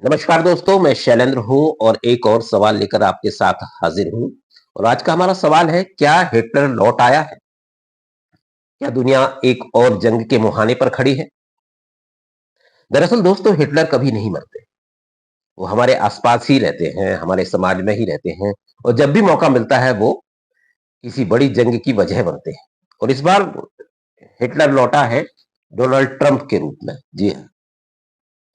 नमस्कार दोस्तों, मैं शैलेंद्र हूँ और एक और सवाल लेकर आपके साथ हाजिर हूँ। और आज का हमारा सवाल है, क्या हिटलर लौट आया है? क्या दुनिया एक और जंग के मुहाने पर खड़ी है? दरअसल दोस्तों, हिटलर कभी नहीं मरते। वो हमारे आसपास ही रहते हैं, हमारे समाज में ही रहते हैं। और जब भी मौका मिलता है वो किसी बड़ी जंग की वजह बनते हैं। और इस बार हिटलर लौटा है डोनाल्ड ट्रंप के रूप में। जी हाँ,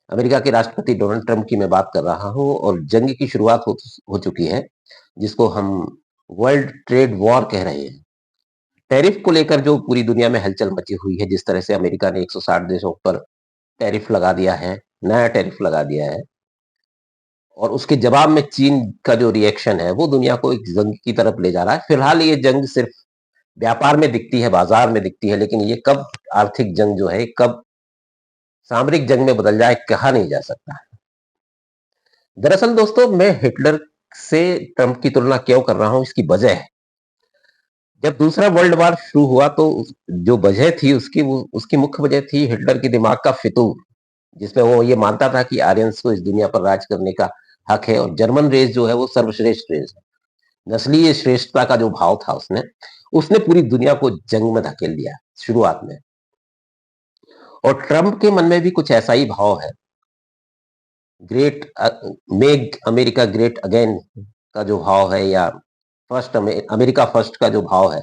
अमेरिका के राष्ट्रपति डोनाल्ड ट्रंप की मैं बात कर रहा हूँ। और जंग की शुरुआत हो चुकी है, जिसको हम वर्ल्ड ट्रेड वॉर कह रहे हैं। टैरिफ को लेकर जो पूरी दुनिया में हलचल मची हुई है, जिस तरह से अमेरिका ने 160 देशों पर टैरिफ लगा दिया है, नया टैरिफ लगा दिया है। और उसके जवाब में चीन का जो रिएक्शन है, वो दुनिया को एक जंग की तरफ ले जा रहा है। फिलहाल ये जंग सिर्फ व्यापार में दिखती है, बाजार में दिखती है, लेकिन ये कब आर्थिक जंग जो है, कब सामरिक जंग में बदल जाए, कहा नहीं जा सकता। दरअसल दोस्तों, मैं हिटलर से ट्रंप की तुलना क्यों कर रहा हूं, इसकी वजह है। जब दूसरा वर्ल्ड वॉर शुरू हुआ तो जो वजह थी उसकी मुख्य वजह थी हिटलर के दिमाग का फितूर, जिसमें वो ये मानता था कि आर्यंस को इस दुनिया पर राज करने का हक है और जर्मन रेस जो है वो सर्वश्रेष्ठ रेस है। नस्लीय श्रेष्ठता का जो भाव था उसने उसने पूरी दुनिया को जंग में धकेल दिया शुरुआत में। और ट्रंप के मन में भी कुछ ऐसा ही भाव है। Great make America great again का जो भाव है, या अमेरिका फर्स्ट का जो भाव है,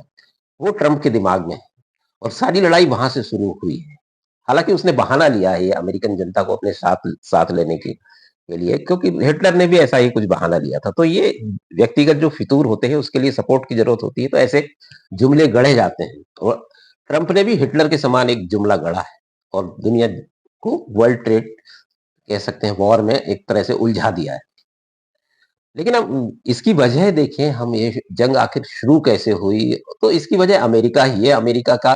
वो ट्रंप के दिमाग में है। और सारी लड़ाई वहां से शुरू हुई है। हालांकि उसने बहाना लिया है ये अमेरिकन जनता को अपने साथ साथ लेने के लिए, क्योंकि हिटलर ने भी ऐसा ही कुछ बहाना लिया था। तो ये व्यक्तिगत जो फितूर होते हैं उसके लिए सपोर्ट की जरूरत होती है, तो ऐसे जुमले गढ़े जाते हैं। और ट्रंप ने भी हिटलर के समान एक जुमला गढ़ा है और दुनिया को वर्ल्ड ट्रेड कह सकते हैं वॉर में एक तरह से उलझा दिया है। लेकिन अब इसकी वजह देखें हम, ये जंग आखिर शुरू कैसे हुई, तो इसकी वजह अमेरिका ही है। अमेरिका का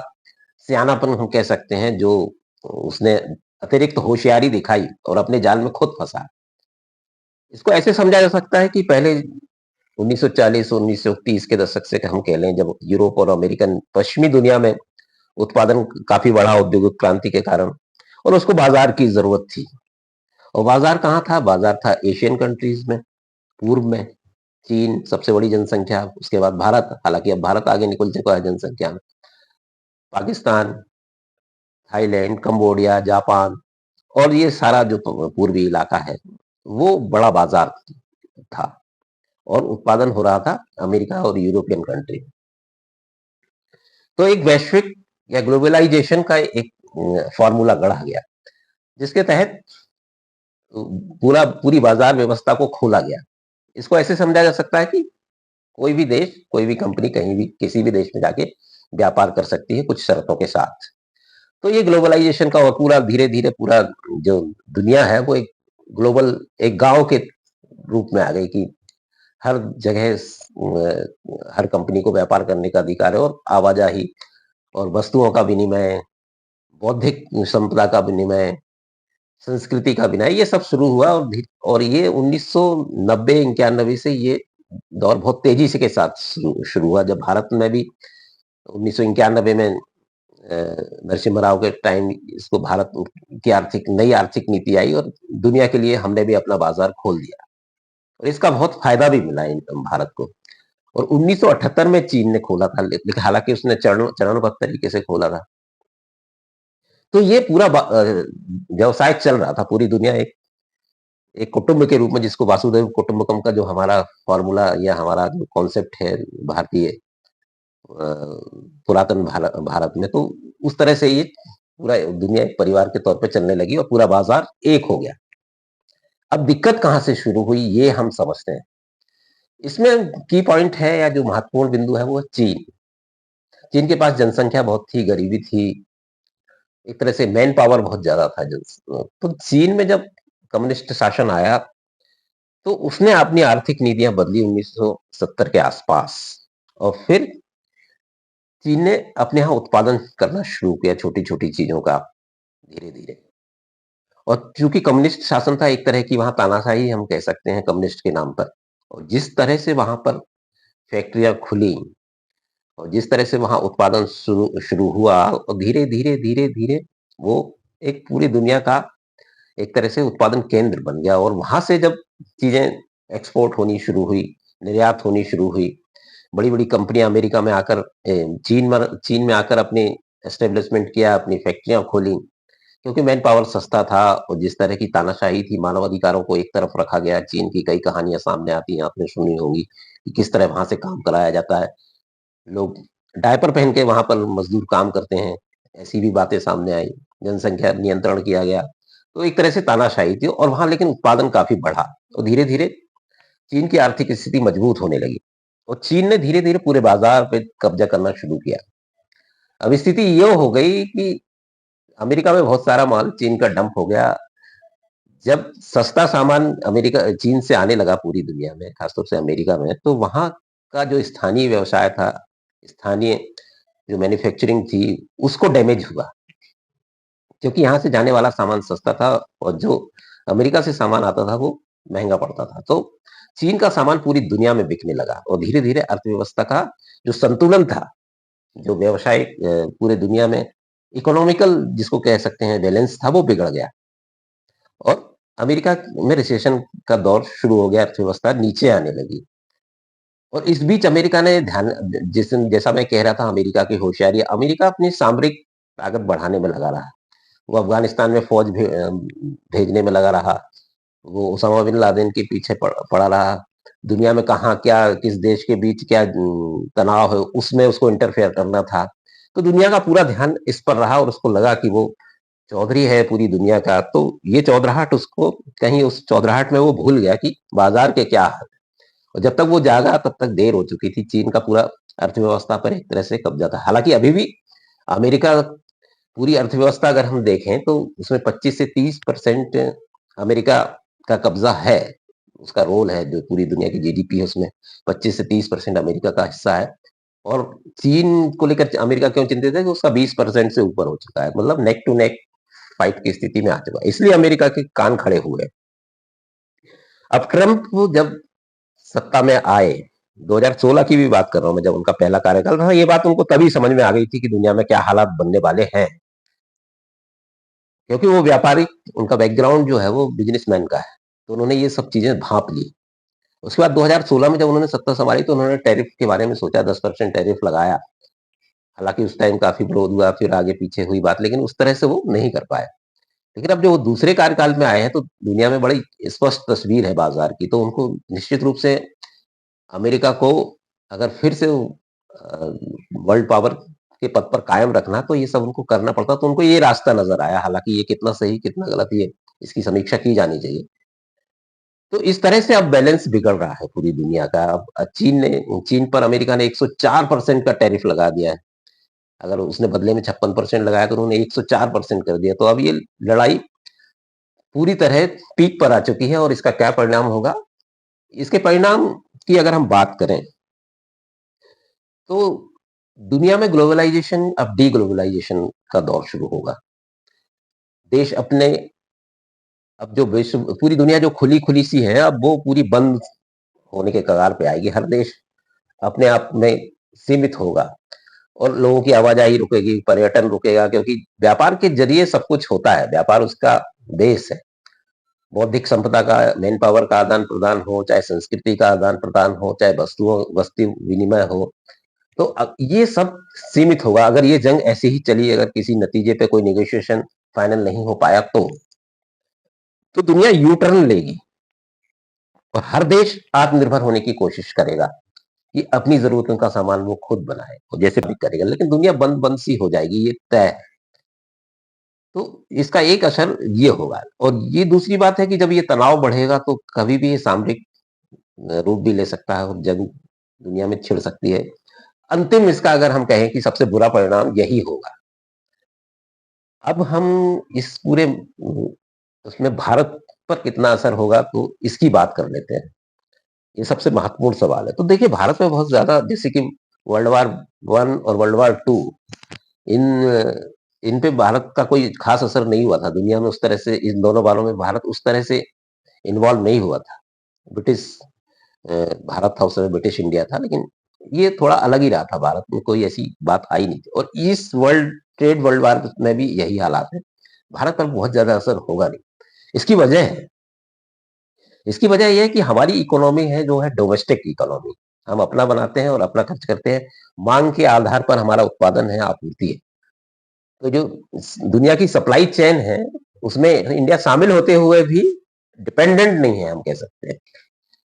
सियानापन हम कह सकते हैं, जो उसने अतिरिक्त होशियारी दिखाई और अपने जाल में खुद फंसा। इसको ऐसे समझा जा सकता है कि पहले 1940-1930 के दशक से हम कह लें, जब यूरोप और अमेरिकन पश्चिमी दुनिया में उत्पादन काफी बढ़ा औद्योगिक क्रांति के कारण, और उसको बाजार की जरूरत थी। और बाजार कहाँ था? बाजार था एशियन कंट्रीज में, पूर्व में चीन सबसे बड़ी जनसंख्या, उसके बाद भारत, हालांकि अब भारत आगे निकल चुका है जनसंख्या में, पाकिस्तान, थाईलैंड, कंबोडिया, जापान, और ये सारा जो पूर्वी इलाका है, वो बड़ा बाजार था। और उत्पादन हो रहा था अमेरिका और यूरोपियन कंट्री। तो एक वैश्विक या ग्लोबलाइजेशन का एक फॉर्मूला गढ़ा गया, जिसके तहत पूरी बाजार व्यवस्था को खोला गया। इसको ऐसे समझा जा सकता है कि कोई भी देश, कोई भी कंपनी कहीं भी किसी भी देश में जाके व्यापार कर सकती है कुछ शर्तों के साथ। तो ये ग्लोबलाइजेशन का और पूरा धीरे धीरे पूरा जो दुनिया है वो एक ग्लोबल, एक गांव के रूप में आ गई कि हर जगह हर कंपनी को व्यापार करने का अधिकार है। और आवाजाही और वस्तुओं का विनिमय, बौद्धिक संपदा का विनिमय, संस्कृति का विनिमय, ये सब शुरू हुआ। और ये 1990-91 से ये दौर बहुत तेजी से के साथ शुरू हुआ, जब भारत में भी 1991 में नरसिम्हा राव के टाइम इसको भारत की नई आर्थिक नीति आई और दुनिया के लिए हमने भी अपना बाजार खोल दिया। और इसका बहुत फायदा भी मिला भारत को। और 1978 में चीन ने खोला था, लेकिन हालांकि उसने चरणबद्ध तरीके से खोला था। तो ये पूरा व्यवसाय चल रहा था, पूरी दुनिया एक एक कुटुंब के रूप में, जिसको वासुदेव कुटुंबकम का जो हमारा फॉर्मूला या हमारा जो कॉन्सेप्ट है भारतीय पुरातन भारत में, तो उस तरह से ये पूरा दुनिया एक परिवार के तौर पे चलने लगी और पूरा बाजार एक हो गया। अब दिक्कत कहाँ से शुरू हुई ये हम समझते हैं। इसमें की पॉइंट है, या जो महत्वपूर्ण बिंदु है, वो है चीन। चीन के पास जनसंख्या बहुत थी, गरीबी थी, एक तरह से मैन पावर बहुत ज्यादा था। तो चीन में जब कम्युनिस्ट शासन आया, तो उसने अपनी आर्थिक नीतियां बदली 1970 के आसपास। और फिर चीन ने अपने यहाँ उत्पादन करना शुरू किया, छोटी छोटी चीजों का, धीरे धीरे। और चूंकि कम्युनिस्ट शासन था, एक तरह की वहां तानाशाही हम कह सकते हैं कम्युनिस्ट के नाम पर। और जिस तरह से वहां पर फैक्ट्रियां खुली और जिस तरह से वहां उत्पादन शुरू शुरू हुआ, और धीरे धीरे धीरे धीरे वो एक पूरी दुनिया का एक तरह से उत्पादन केंद्र बन गया और वहां से जब चीजें एक्सपोर्ट होनी शुरू हुई, निर्यात होनी शुरू हुई, बड़ी-बड़ी कंपनियां अमेरिका में आकर चीन में आकर अपनी एस्टेब्लिशमेंट किया, अपनी फैक्ट्रियां खोली, क्योंकि मैन पावर सस्ता था और जिस तरह की तानाशाही थी, मानव अधिकारों को एक तरफ रखा गया। चीन की कई कहानियां सामने आती हैं, आपने सुनी होंगी कि किस तरह वहां से काम कराया जाता है। लोग डायपर पहन के वहां पर मजदूर काम करते हैं, ऐसी भी बातें सामने आई। जनसंख्या नियंत्रण किया गया, तो एक तरह से तानाशाही थी और वहां लेकिन उत्पादन काफी बढ़ा और धीरे धीरे चीन की आर्थिक स्थिति मजबूत होने लगी और चीन ने धीरे धीरे पूरे बाजार पे कब्जा करना शुरू किया। अब स्थिति ये हो गई कि अमेरिका में बहुत सारा माल चीन का डंप हो गया। जब सस्ता सामान अमेरिका चीन से आने लगा पूरी दुनिया में, खासतौर से अमेरिका में, तो वहां का जो स्थानीय व्यवसाय था, स्थानीय जो मैन्युफैक्चरिंग थी, उसको डैमेज हुआ, क्योंकि यहाँ से जाने वाला सामान सस्ता था और जो अमेरिका से सामान आता था वो महंगा पड़ता था। तो चीन का सामान पूरी दुनिया में बिकने लगा और धीरे धीरे अर्थव्यवस्था का जो संतुलन था, जो व्यवसाय पूरे दुनिया में इकोनॉमिकल जिसको कह सकते हैं बैलेंस था, वो बिगड़ गया और अमेरिका में रिसेशन का दौर शुरू हो गया, अर्थव्यवस्था नीचे आने लगी। और इस बीच अमेरिका ने ध्यान, जैसा मैं कह रहा था अमेरिका की होशियारी, अमेरिका अपनी सामरिक ताकत बढ़ाने में लगा रहा। वो अफगानिस्तान में फौज भेजने में लगा रहा, वो उसामा बिन लादेन के पीछे पड़ा रहा, दुनिया में कहाँ क्या किस देश के बीच क्या तनाव है उसमें उसको इंटरफेयर करना था। तो दुनिया का पूरा ध्यान इस पर रहा और उसको लगा कि वो चौधरी है पूरी दुनिया का। तो ये चौधराहट उसको, कहीं उस चौधराहट में वो भूल गया कि बाजार के क्या हाल है। और जब तक वो जागा तब तक देर हो चुकी थी। चीन का पूरा अर्थव्यवस्था पर एक तरह से कब्जा था। हालांकि अभी भी अमेरिका पूरी अर्थव्यवस्था अगर हम देखें तो उसमें 25 से 30% अमेरिका का कब्जा है, उसका रोल है। जो पूरी दुनिया की जीडीपी है उसमें 25 से 30% अमेरिका का हिस्सा है। और चीन को लेकर अमेरिका क्यों चिंतित है कि उसका 20% से ऊपर हो चुका है, मतलब नेक टू नेक फाइट की स्थिति में आ चुका है, इसलिए अमेरिका के कान खड़े हुए। अब ट्रंप जब सत्ता में आए, 2016 की भी बात कर रहा हूं मैं, जब उनका पहला कार्यकाल था, ये बात उनको तभी समझ में आ गई थी कि दुनिया में क्या हालात बनने वाले हैं, क्योंकि वो व्यापारिक, उनका बैकग्राउंड जो है वो बिजनेसमैन का है, तो उन्होंने ये सब चीजें भांप ली। उसके बाद 2016 में जब उन्होंने सत्ता संभाली तो उन्होंने टैरिफ के बारे में सोचा, 10% टैरिफ लगाया। हालांकि उस टाइम काफी विरोध हुआ, फिर आगे पीछे हुई बात, लेकिन उस तरह से वो नहीं कर पाए। लेकिन अब जो वो दूसरे कार्यकाल में आए हैं तो दुनिया में बड़ी स्पष्ट तस्वीर है बाजार की, तो उनको निश्चित रूप से अमेरिका को अगर फिर से वर्ल्ड पावर के पद पर कायम रखना, तो ये सब उनको करना पड़ता। तो उनको ये रास्ता नजर आया, हालांकि ये कितना सही कितना गलत, ये इसकी समीक्षा की जानी चाहिए। तो इस तरह से अब बैलेंस बिगड़ रहा है पूरी दुनिया का। अब चीन पर अमेरिका ने 104% का टैरिफ लगा दिया है। अगर उसने बदले में 56% लगाया तो उन्होंने 104% कर दिया। तो अब ये लड़ाई पूरी तरह पीक पर आ चुकी है और इसका क्या परिणाम होगा, इसके परिणाम की अगर हम बात करें तो दुनिया में ग्लोबलाइजेशन, अब डी ग्लोबलाइजेशन का दौर शुरू होगा। देश अपने, अब जो विश्व, पूरी दुनिया जो खुली खुली सी है, अब वो पूरी बंद होने के कगार पे आएगी। हर देश अपने आप में सीमित होगा और लोगों की आवाजाही रुकेगी, पर्यटन रुकेगा, क्योंकि व्यापार के जरिए सब कुछ होता है। व्यापार उसका बेस है। बौद्धिक संपदा का, मैन पावर का आदान प्रदान हो, चाहे संस्कृति का आदान प्रदान हो, चाहे वस्तु विनिमय हो, तो ये सब सीमित होगा। अगर ये जंग ऐसे ही चली, अगर किसी नतीजे पे कोई नेगोशिएशन फाइनल नहीं हो पाया तो दुनिया यू टर्न लेगी और हर देश आत्मनिर्भर होने की कोशिश करेगा कि अपनी जरूरतों का सामान वो खुद बनाए और जैसे भी करेगा, लेकिन दुनिया बंद बंद सी हो जाएगी, ये तय है। तो इसका एक असर ये होगा। और ये दूसरी बात है कि जब ये तनाव बढ़ेगा तो कभी भी ये सामरिक रूप भी ले सकता है और जंग दुनिया में छिड़ सकती है। अंतिम इसका अगर हम कहें कि सबसे बुरा परिणाम यही होगा। अब हम इस पूरे उसमें भारत पर कितना असर होगा तो इसकी बात कर लेते हैं। ये सबसे महत्वपूर्ण सवाल है। तो देखिए, भारत में बहुत ज्यादा, जैसे कि वर्ल्ड वार 1 और वर्ल्ड वार 2, इन इन पे भारत का कोई खास असर नहीं हुआ था दुनिया में। उस तरह से इन दोनों बारों में भारत उस तरह से इन्वॉल्व नहीं हुआ था। ब्रिटिश भारत था उस समय, ब्रिटिश इंडिया था, लेकिन ये थोड़ा अलग ही रहा था। भारत में कोई ऐसी बात आई नहीं थी और इस वर्ल्ड वार में भी यही हालात है। भारत पर बहुत ज्यादा असर होगा नहीं। इसकी वजह है इसकी वजह यह है कि हमारी इकोनॉमी है जो है डोमेस्टिक इकोनॉमी। हम अपना बनाते हैं और अपना खर्च करते हैं। मांग के आधार पर हमारा उत्पादन है, आपूर्ति है। तो जो दुनिया की सप्लाई चेन है उसमें इंडिया शामिल होते हुए भी डिपेंडेंट नहीं है, हम कह सकते हैं।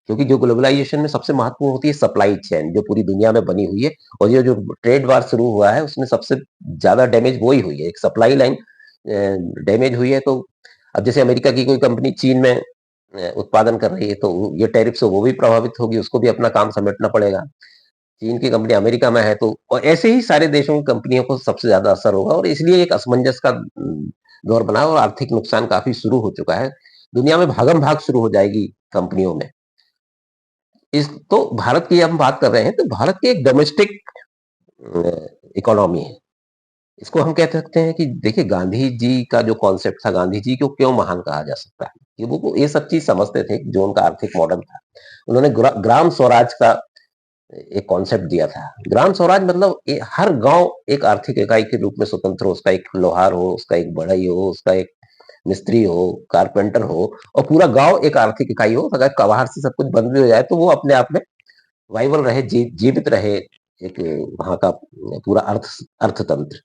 क्योंकि जो ग्लोबलाइजेशन में सबसे महत्वपूर्ण होती है सप्लाई चेन, जो पूरी दुनिया में बनी हुई है। और ये जो ट्रेड वार शुरू हुआ है उसमें सबसे ज्यादा डैमेज वही हुई है, एक सप्लाई लाइन डैमेज हुई है। तो अब जैसे अमेरिका की कोई कंपनी चीन में उत्पादन कर रही है तो ये टैरिफ से वो भी प्रभावित होगी, उसको भी अपना काम समेटना पड़ेगा। चीन की कंपनी अमेरिका में है तो, और ऐसे ही सारे देशों की कंपनियों को सबसे ज्यादा असर होगा, और इसलिए एक असमंजस का दौर बना और आर्थिक नुकसान काफी शुरू हो चुका है। दुनिया में भागम भाग शुरू हो जाएगी कंपनियों में। इस तो भारत की हम बात कर रहे हैं, तो भारत की एक डोमेस्टिक इकोनॉमी है। इसको हम कह सकते हैं कि देखिए, गांधी जी का जो कॉन्सेप्ट था, गांधी जी को क्यों महान कहा जा सकता है कि वो ये सब चीज समझते थे, जो उनका आर्थिक मॉडल था। उन्होंने ग्राम स्वराज का एक कॉन्सेप्ट दिया था। ग्राम स्वराज मतलब हर गांव एक आर्थिक इकाई के रूप में स्वतंत्र हो, उसका एक लोहार हो, उसका एक बढ़ई हो, उसका एक मिस्त्री हो, कारपेंटर हो, और पूरा गांव एक आर्थिक इकाई हो। अगर बाहर से सब कुछ बंद भी हो जाए तो वो अपने आप में वाइबल रहे, जीवित रहे, एक वहां का पूरा अर्थतंत्र।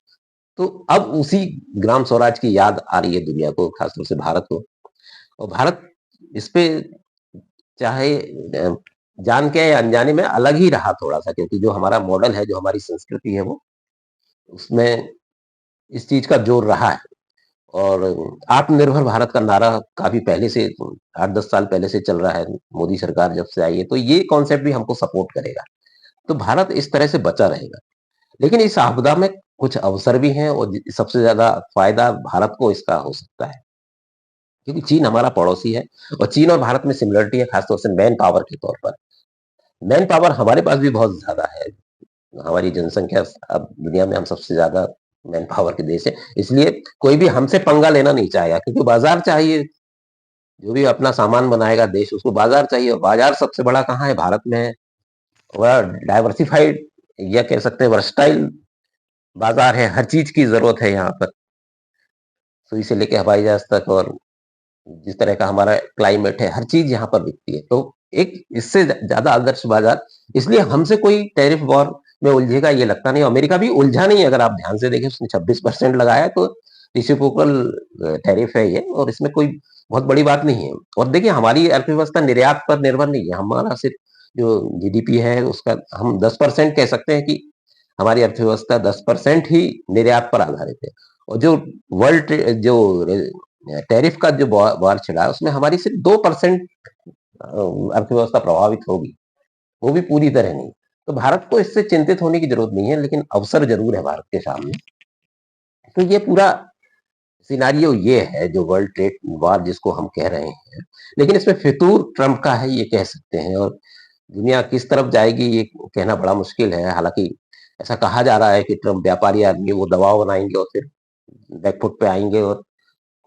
तो अब उसी ग्राम स्वराज की याद आ रही है दुनिया को, खासतौर से भारत को। और भारत इस पे चाहे जान के या अनजाने में अलग ही रहा थोड़ा सा, क्योंकि जो हमारा मॉडल है, जो हमारी संस्कृति है, वो उसमें इस चीज का जोर रहा है। और आत्मनिर्भर भारत का नारा काफी पहले से, 8-10 साल पहले से चल रहा है, मोदी सरकार जब से आई है, तो ये कॉन्सेप्ट भी हमको सपोर्ट करेगा। तो भारत इस तरह से बचा रहेगा। लेकिन इस आपदा में कुछ अवसर भी हैं, और सबसे ज्यादा फायदा भारत को इसका हो सकता है, क्योंकि चीन हमारा पड़ोसी है। और चीन और भारत में सिमिलरिटी है, खासतौर से मैन पावर के तौर पर। मैन पावर हमारे पास भी बहुत ज्यादा है। हमारी जनसंख्या अब दुनिया में हम सबसे ज्यादा मैन पावर के देश है। इसलिए कोई भी हमसे पंगा लेना नहीं चाहेगा, क्योंकि बाजार चाहिए। जो भी अपना सामान बनाएगा देश, उसको बाजार चाहिए, और बाजार सबसे बड़ा कहाँ है? भारत में है। वह डाइवर्सिफाइड, या कह सकते हैं वर्सटाइल बाजार है। हर चीज की जरूरत है यहाँ पर, सुई से लेके हवाई जहाज तक। और जिस तरह का हमारा क्लाइमेट है, हर चीज यहाँ पर बिकती है। तो एक इससे ज्यादा आदर्श बाजार, इसलिए हमसे कोई टैरिफ वॉर में उलझेगा ये लगता नहीं। अमेरिका भी उलझा नहीं, अगर आप ध्यान से देखें, उसने 26% लगाया, तो रिसिप्रोकल टैरिफ है ये, और इसमें कोई बहुत बड़ी बात नहीं है। और देखिए, हमारी अर्थव्यवस्था निर्यात पर निर्भर नहीं है। हमारा सिर्फ जो जीडीपी है उसका हम 10% कह सकते हैं कि हमारी अर्थव्यवस्था 10% ही निर्यात पर आधारित है। और जो वर्ल्ड जो टैरिफ का जो वार छिड़ा है, उसमें हमारी सिर्फ 2% अर्थव्यवस्था प्रभावित होगी, वो भी पूरी तरह नहीं। तो भारत को इससे चिंतित होने की जरूरत नहीं है, लेकिन अवसर जरूर है भारत के सामने। तो ये पूरा सिनारियो ये है, जो वर्ल्ड ट्रेड वार जिसको हम कह रहे हैं। लेकिन इसमें फितूर ट्रंप का है, ये कह सकते हैं। और दुनिया किस तरफ जाएगी ये कहना बड़ा मुश्किल है। हालांकि ऐसा कहा जा रहा है कि ट्रंप व्यापारी आदमी, वो दबाव बनाएंगे और फिर बैकफुट पे आएंगे, और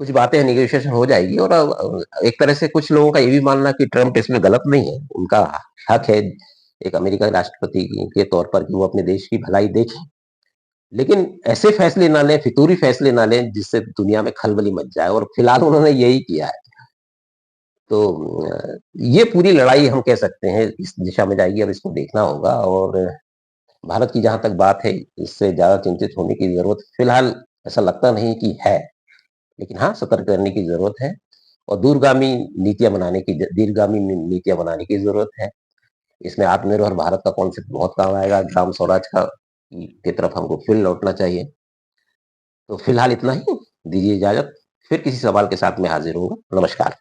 कुछ बातें नेगोशिएशन हो जाएगी। और एक तरह से कुछ लोगों का ये भी मानना कि ट्रंप इसमें गलत नहीं है, उनका हक है एक अमेरिका के राष्ट्रपति के तौर पर कि वो अपने देश की भलाई देखें। लेकिन ऐसे फैसले ना लें, फितूरी फैसले ना लें जिससे दुनिया में खलबली मच जाए, और फिलहाल उन्होंने यही किया है। तो ये पूरी लड़ाई हम कह सकते हैं इस दिशा में जाएगी, अब इसको देखना होगा। और भारत की जहां तक बात है, इससे ज्यादा चिंतित होने की जरूरत फिलहाल ऐसा लगता नहीं कि है। लेकिन हाँ, सतर्क रहने की जरूरत है, और दीर्घगामी नीतियां बनाने की जरूरत है। इसमें आत्मनिर्भर भारत का कॉन्सेप्ट बहुत काम आएगा। ग्राम स्वराज का की तरफ हमको फिर लौटना चाहिए। तो फिलहाल इतना ही, दीजिए इजाजत। फिर किसी सवाल के साथ मैं हाजिर हूँ। नमस्कार।